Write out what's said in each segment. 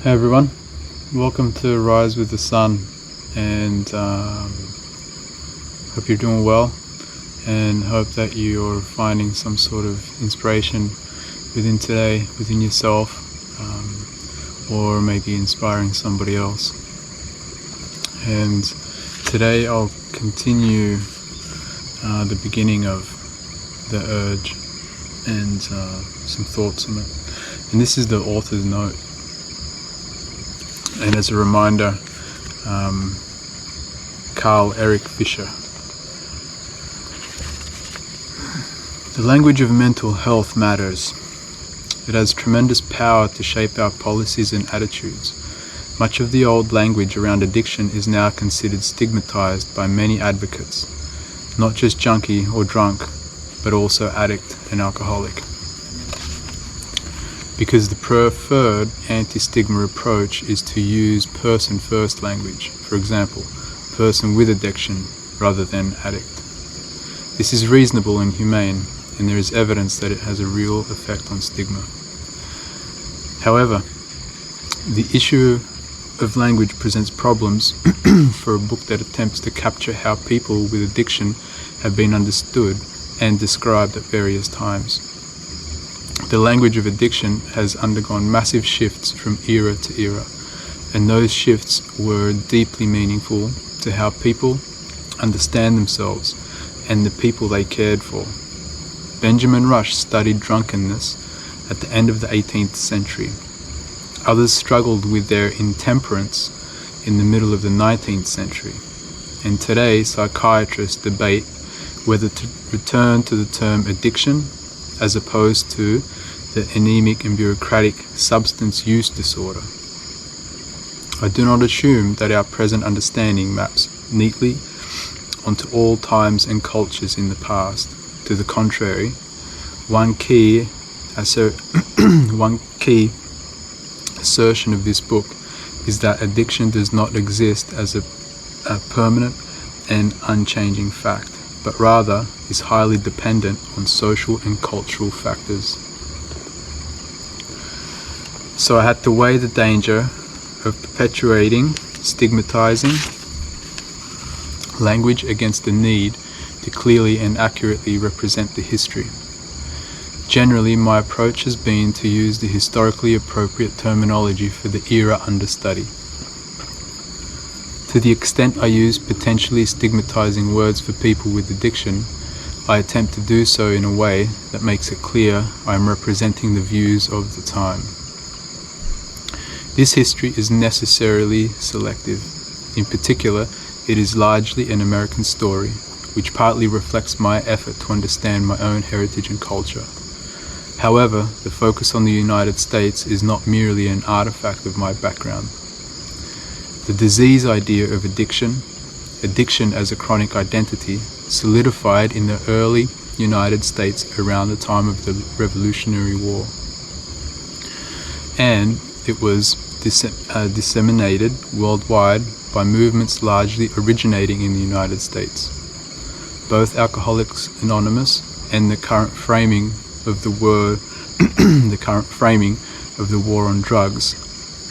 Hey everyone, welcome to Rise with the Sun, and hope you're doing well, and hope that you're finding some sort of inspiration within today, within yourself, or maybe inspiring somebody else. And today I'll continue the beginning of the urge and some thoughts on it. And this is the author's note. And as a reminder, Carl Erik Fischer. The language of mental health matters. It has tremendous power to shape our policies and attitudes. Much of the old language around addiction is now considered stigmatized by many advocates, not just junkie or drunk, but also addict and alcoholic. Because the preferred anti-stigma approach is to use person-first language, for example, person with addiction rather than addict. This is reasonable and humane, and there is evidence that it has a real effect on stigma. However, the issue of language presents problems for a book that attempts to capture how people with addiction have been understood and described at various times. The language of addiction has undergone massive shifts from era to era, and those shifts were deeply meaningful to how people understand themselves and the people they cared for. Benjamin Rush studied drunkenness at the end of the 18th century. Others struggled with their intemperance in the middle of the 19th century. And today, psychiatrists debate whether to return to the term addiction as opposed to the anemic and bureaucratic substance use disorder. I do not assume that our present understanding maps neatly onto all times and cultures in the past. To the contrary, one key assertion of this book is that addiction does not exist as a permanent and unchanging fact, but rather is highly dependent on social and cultural factors. So I had to weigh the danger of perpetuating, stigmatizing language against the need to clearly and accurately represent the history. Generally, my approach has been to use the historically appropriate terminology for the era under study. To the extent I use potentially stigmatizing words for people with addiction, I attempt to do so in a way that makes it clear I am representing the views of the time. This history is necessarily selective. In particular, it is largely an American story, which partly reflects my effort to understand my own heritage and culture. However, the focus on the United States is not merely an artifact of my background. The disease idea of addiction as a chronic identity, solidified in the early United States around the time of the Revolutionary War. And it was disseminated worldwide by movements largely originating in the United States. Both Alcoholics Anonymous and the current framing of the war on drugs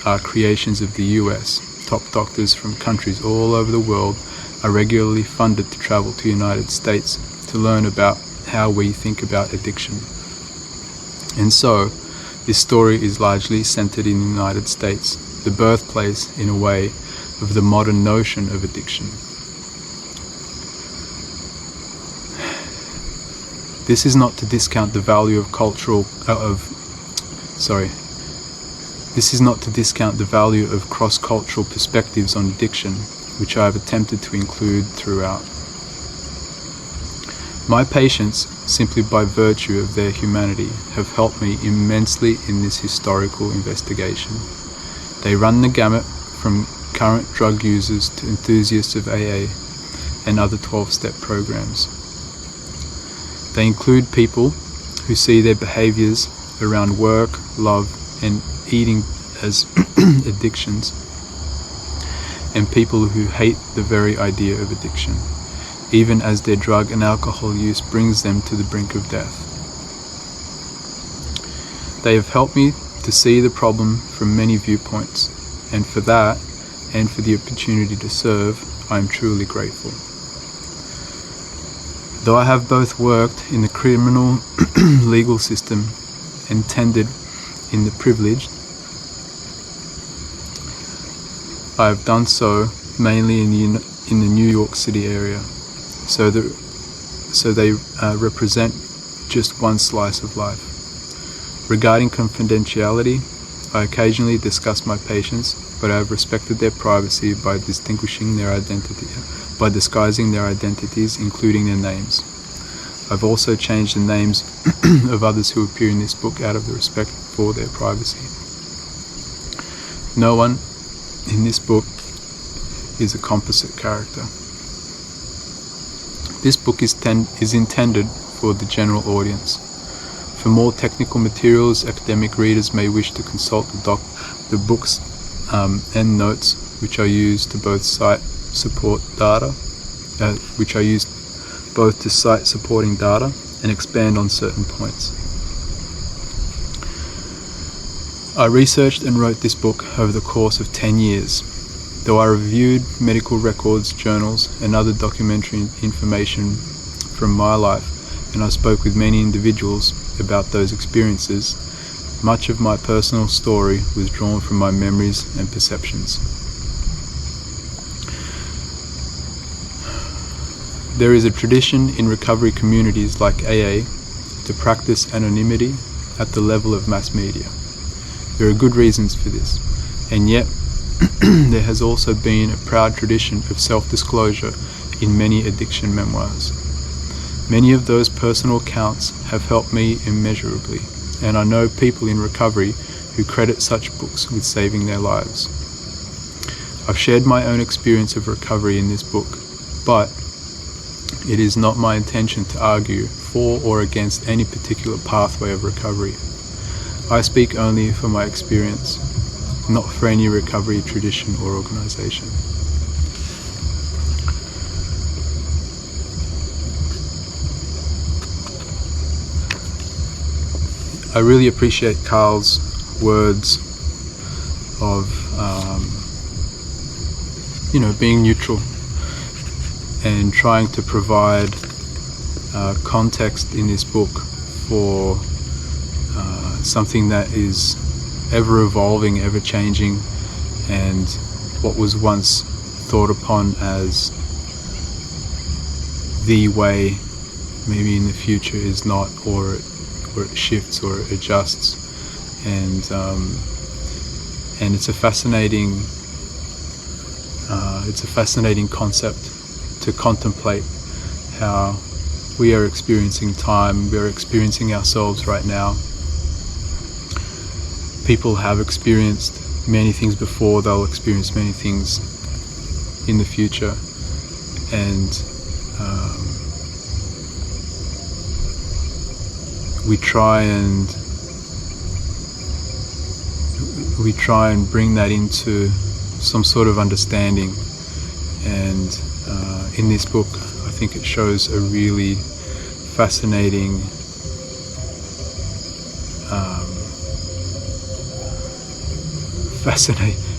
are creations of the US. Top doctors from countries all over the world are regularly funded to travel to the United States to learn about how we think about addiction. And so, this story is largely centered in the United States, the birthplace, in a way, of the modern notion of addiction. This is not to discount the value of cross-cultural perspectives on addiction, which I have attempted to include throughout. My patients, simply by virtue of their humanity, have helped me immensely in this historical investigation. They run the gamut from current drug users to enthusiasts of AA and other 12-step programs. They include people who see their behaviors around work, love, and eating as addictions, and people who hate the very idea of addiction, even as their drug and alcohol use brings them to the brink of death. They have helped me to see the problem from many viewpoints, and for that, and for the opportunity to serve, I am truly grateful. Though I have both worked in the criminal legal system and tendered in the privileged, I have done so mainly in the New York City area, so they represent just one slice of life. Regarding confidentiality, I occasionally discuss my patients, but I have respected their privacy by disguising their identities, including their names. I've also changed the names of others who appear in this book out of the respect for their privacy. No one in this book is a composite character. This book is intended for the general audience. For more technical materials, academic readers may wish to consult the books and notes, which I use to both cite supporting data and expand on certain points. I researched and wrote this book over the course of 10 years. Though I reviewed medical records, journals, and other documentary information from my life, and I spoke with many individuals about those experiences, much of my personal story was drawn from my memories and perceptions. There is a tradition in recovery communities like AA to practice anonymity at the level of mass media. There are good reasons for this, and yet there has also been a proud tradition of self-disclosure in many addiction memoirs. Many of those personal accounts have helped me immeasurably, and I know people in recovery who credit such books with saving their lives. I've shared my own experience of recovery in this book, but it is not my intention to argue for or against any particular pathway of recovery. I speak only for my experience, not for any recovery tradition or organization. I really appreciate Carl's words of, being neutral and trying to provide context in this book for something that is ever evolving, ever changing, and what was once thought upon as the way, maybe in the future is not, or it shifts or it adjusts, and it's a fascinating concept to contemplate how we are experiencing time, we are experiencing ourselves right now. People have experienced many things before, they'll experience many things in the future, and we try and bring that into some sort of understanding, and in this book I think it shows a really fascinating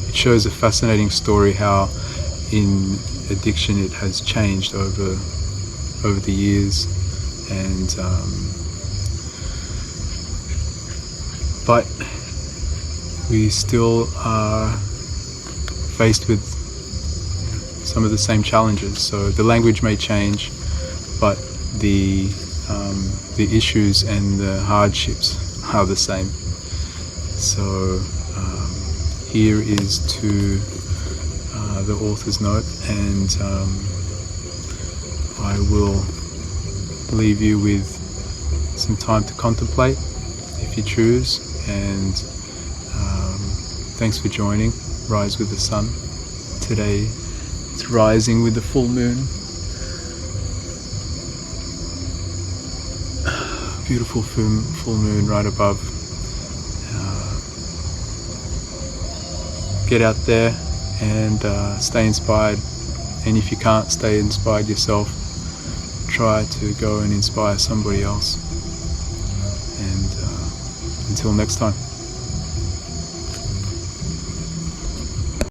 it shows a fascinating story how in addiction it has changed over the years, and but we still are faced with some of the same challenges. So the language may change, but the issues and the hardships are the same. So here is to the author's note, and I will leave you with some time to contemplate if you choose, and thanks for joining Rise with the Sun. Today it's rising with the full moon. Beautiful full moon right above. Get out there and stay inspired, and if you can't stay inspired yourself, try to go and inspire somebody else. And until next time.